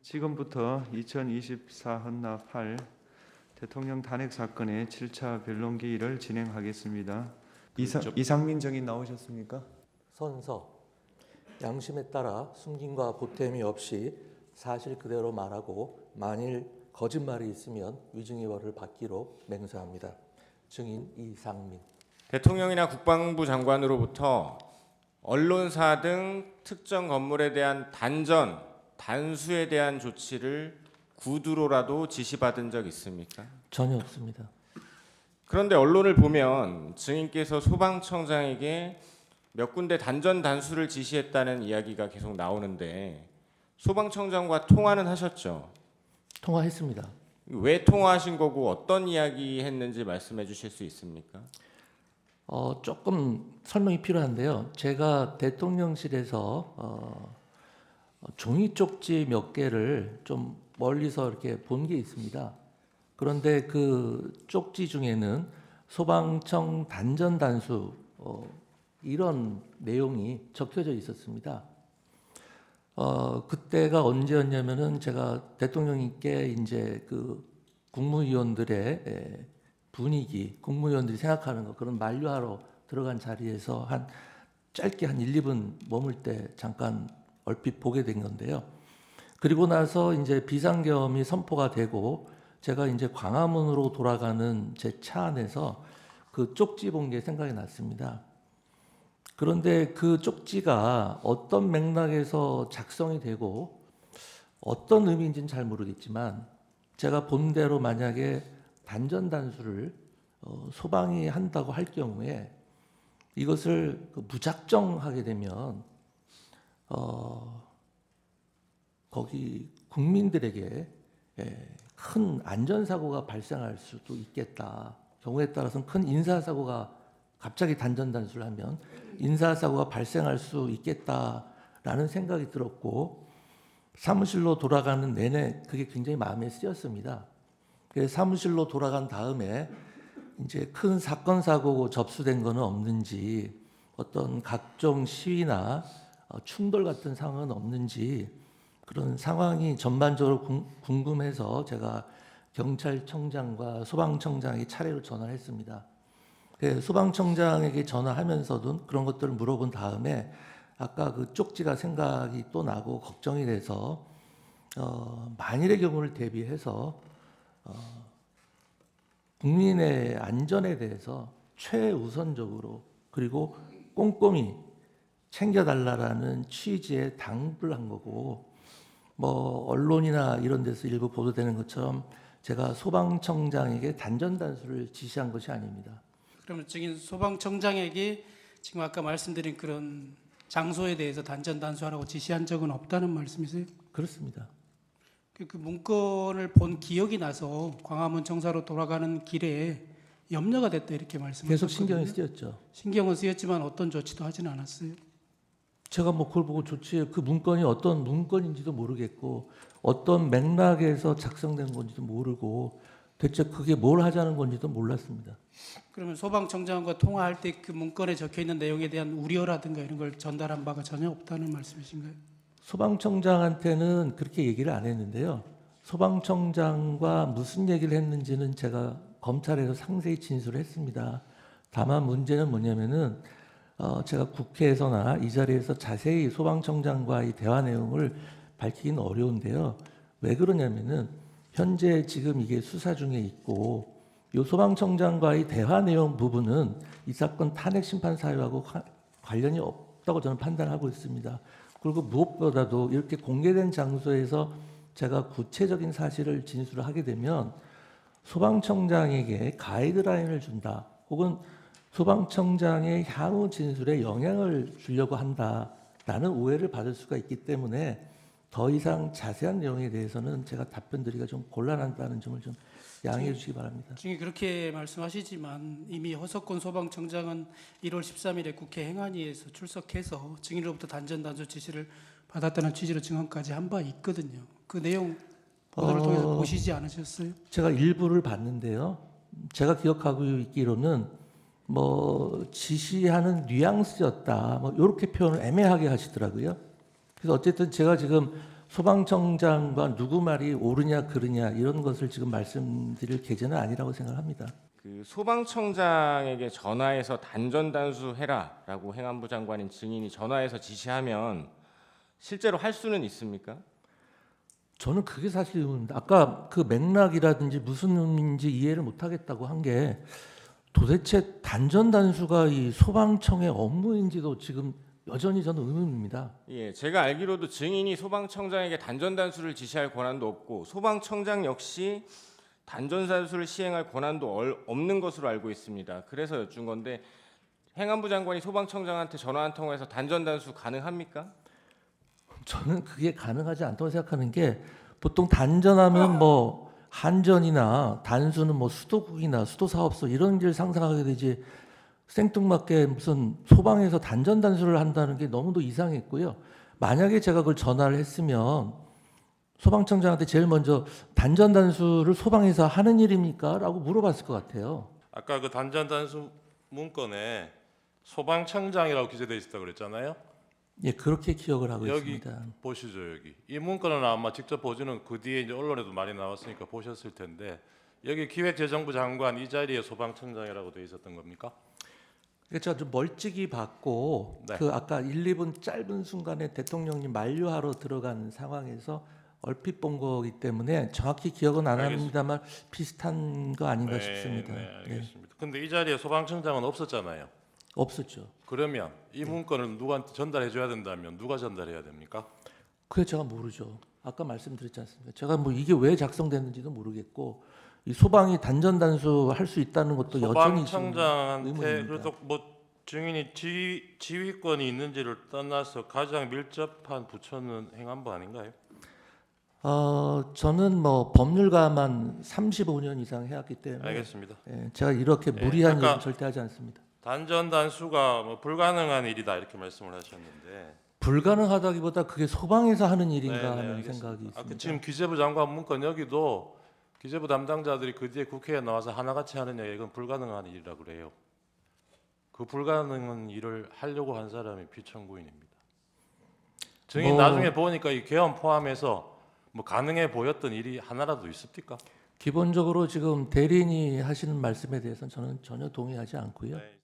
지금부터 2024 헌납 8 대통령 탄핵 사건의 7차 변론기일을 진행하겠습니다. 이상민 정인 나오셨습니까? 선서, 양심에 따라 숨김과 보탬이 없이 사실 그대로 말하고 만일 거짓말이 있으면 위증의 벌을 받기로 맹세합니다. 증인 이상민. 대통령이나 국방부 장관으로부터 언론사 등 특정 건물에 대한 단수에 대한 조치를 구두로라도 지시받은 적 있습니까? 전혀 없습니다. 그런데 언론을 보면 증인께서 소방청장에게 몇 군데 단수를 지시했다는 이야기가 계속 나오는데 소방청장과 통화는 하셨죠? 통화했습니다. 왜 통화하신 거고 어떤 이야기 했는지 말씀해 주실 수 있습니까? 조금 설명이 필요한데요. 제가 대통령실에서 종이 쪽지 몇 개를 좀 멀리서 이렇게 본 게 있습니다. 그런데 그 쪽지 중에는 소방청 단수 이런 내용이 적혀져 있었습니다. 그때가 언제였냐면은 제가 대통령님께 이제 그 국무위원들의 분위기, 국무위원들이 생각하는 거 그런 만류하러 들어간 자리에서 짧게 한 1, 2분 머물 때 잠깐 얼핏 보게 된 건데요. 그리고 나서 이제 비상계엄이 선포가 되고 제가 이제 광화문으로 돌아가는 제 차 안에서 그 쪽지 본 게 생각이 났습니다. 그런데 그 쪽지가 어떤 맥락에서 작성이 되고 어떤 의미인지는 잘 모르겠지만 제가 본 대로 만약에 단수를 소방이 한다고 할 경우에 이것을 무작정하게 되면 거기 국민들에게 큰 안전사고가 발생할 수도 있겠다. 경우에 따라서는 큰 인사사고가 갑자기 단수를 하면 인사사고가 발생할 수 있겠다라는 생각이 들었고 사무실로 돌아가는 내내 그게 굉장히 마음에 쓰였습니다. 그래서 사무실로 돌아간 다음에 이제 큰 사건 사고 접수된 거는 없는지 어떤 각종 시위나 충돌 같은 상황은 없는지 그런 상황이 전반적으로 궁금해서 제가 경찰청장과 소방청장에게 차례로 전화를 했습니다. 소방청장에게 전화하면서도 그런 것들을 물어본 다음에 아까 그 쪽지가 생각이 또 나고 걱정이 돼서 만일의 경우를 대비해서 국민의 안전에 대해서 최우선적으로 그리고 꼼꼼히 챙겨달라는 취지에 당부를 한 거고 언론이나 이런 데서 일부 보도되는 것처럼 제가 소방청장에게 단수를 지시한 것이 아닙니다. 그러면 증인 소방청장에게 지금 아까 말씀드린 그런 장소에 대해서 단수하라고 지시한 적은 없다는 말씀이세요? 그렇습니다. 그 문건을 본 기억이 나서 광화문 청사로 돌아가는 길에 염려가 됐다 이렇게 말씀하셨거든요. 계속 신경이 쓰였죠. 신경은 쓰였지만 어떤 조치도 하지는 않았어요. 제가 그걸 보고 그 문건이 어떤 문건인지도 모르겠고 어떤 맥락에서 작성된 건지도 모르고 대체 그게 뭘 하자는 건지도 몰랐습니다. 그러면 소방청장과 통화할 때 그 문건에 적혀 있는 내용에 대한 우려라든가 이런 걸 전달한 바가 전혀 없다는 말씀이신가요? 소방청장한테는 그렇게 얘기를 안 했는데요. 소방청장과 무슨 얘기를 했는지는 제가 검찰에서 상세히 진술을 했습니다. 다만 문제는 뭐냐면은 제가 국회에서나 이 자리에서 자세히 소방청장과의 대화 내용을 밝히기는 어려운데요. 왜 그러냐면은 현재 지금 이게 수사 중에 있고 이 소방청장과의 대화 내용 부분은 이 사건 탄핵 심판 사유하고 관련이 없다고 저는 판단하고 있습니다. 그리고 무엇보다도 이렇게 공개된 장소에서 제가 구체적인 사실을 진술을 하게 되면 소방청장에게 가이드라인을 준다 혹은 소방청장의 향후 진술에 영향을 주려고 한다라는 오해를 받을 수가 있기 때문에 더 이상 자세한 내용에 대해서는 제가 답변드리기가 좀 곤란하다는 점을 좀 양해해 주시기 바랍니다. 지금 그렇게 말씀하시지만 이미 허석권 소방청장은 1월 13일에 국회 행안위에서 출석해서 증인으로부터 단수 지시를 받았다는 취지로 증언까지 한 바 있거든요. 그 내용 보도를 통해서 보시지 않으셨어요? 제가 일부를 봤는데요. 제가 기억하고 있기로는 지시하는 뉘앙스였다. 이렇게 표현을 애매하게 하시더라고요. 그래서 어쨌든 제가 지금 소방청장과 누구 말이 옳으냐 그르냐 이런 것을 지금 말씀드릴 계제는 아니라고 생각합니다. 그 소방청장에게 전화해서 단전단수해라라고 행안부 장관인 증인이 전화해서 지시하면 실제로 할 수는 있습니까? 저는 그게 사실 의문입니다. 아까 그 맥락이라든지 무슨 의미인지 이해를 못하겠다고 한 게 도대체 단전단수가 이 소방청의 업무인지도 지금 여전히 저는 의문입니다. 예, 제가 알기로도 증인이 소방청장에게 단전단수를 지시할 권한도 없고 소방청장 역시 단전단수를 시행할 권한도 없는 것으로 알고 있습니다. 그래서 여쭌 건데 행안부 장관이 소방청장한테 전화 한 통화해서 단전단수 가능합니까? 저는 그게 가능하지 않다고 생각하는 게 보통 단전하면 뭐 한전이나 단수는 뭐 수도국이나 수도사업소 이런 길 상상하게 되지 생뚱맞게 무슨 소방에서 단전단수를 한다는 게 너무도 이상했고요. 만약에 제가 그걸 전화를 했으면 소방청장한테 제일 먼저 단전단수를 소방에서 하는 일입니까? 라고 물어봤을 것 같아요. 아까 그 단전단수 문건에 소방청장이라고 기재되어 있었다고 그랬잖아요. 예, 그렇게 기억을 하고 여기 있습니다. 보시죠. 여기 이 문건은 아마 직접 보지는 그 뒤에 이제 언론에도 많이 나왔으니까 보셨을 텐데 여기 기획재정부 장관 이 자리에 소방청장이라고 되어 있었던 겁니까? 그러니까 제가 좀 멀찍이 봤고 네. 그 아까 1, 2분 짧은 순간에 대통령님 만류하러 들어간 상황에서 얼핏 본 거기 때문에 정확히 기억은 안 알겠습니다. 합니다만 비슷한 거 아닌가 네, 싶습니다. 네, 네. 알겠습니다. 근데 이 자리에 소방청장은 없었잖아요. 없었죠. 그러면 이 문건을 누구한테 전달해 줘야 된다면 누가 전달해야 됩니까? 그게 제가 모르죠. 아까 말씀드렸지 않습니까? 제가 뭐 이게 왜 작성됐는지도 모르겠고 이 소방이 단전단수 할 수 있다는 것도 여전히 지금 소방청장한테 의문입니다. 그래도 뭐 증인이 지휘권이 있는지를 떠나서 가장 밀접한 부처는 행안부 아닌가요? 저는 뭐 법률가만 35년 이상 해왔기 때문에 알겠습니다. 예, 제가 이렇게 예, 무리한 아까 얘기 절대 하지 않습니다. 단전단수가 뭐 불가능한 일이다 이렇게 말씀을 하셨는데 불가능하다기보다 그게 소방에서 하는 일인가 네, 네, 하는 알겠습니다. 생각이 있습니다. 아까 지금 기재부 장관 문건 여기도 기재부 담당자들이 그 뒤에 국회에 나와서 하나같이 하느냐 이건 불가능한 일이라고 그래요. 그 불가능한 일을 하려고 한 사람이 피청구인입니다. 증인 나중에 보니까 이 개헌 포함해서 뭐 가능해 보였던 일이 하나라도 있습니까? 기본적으로 지금 대리인이 하시는 말씀에 대해서는 저는 전혀 동의하지 않고요. 네.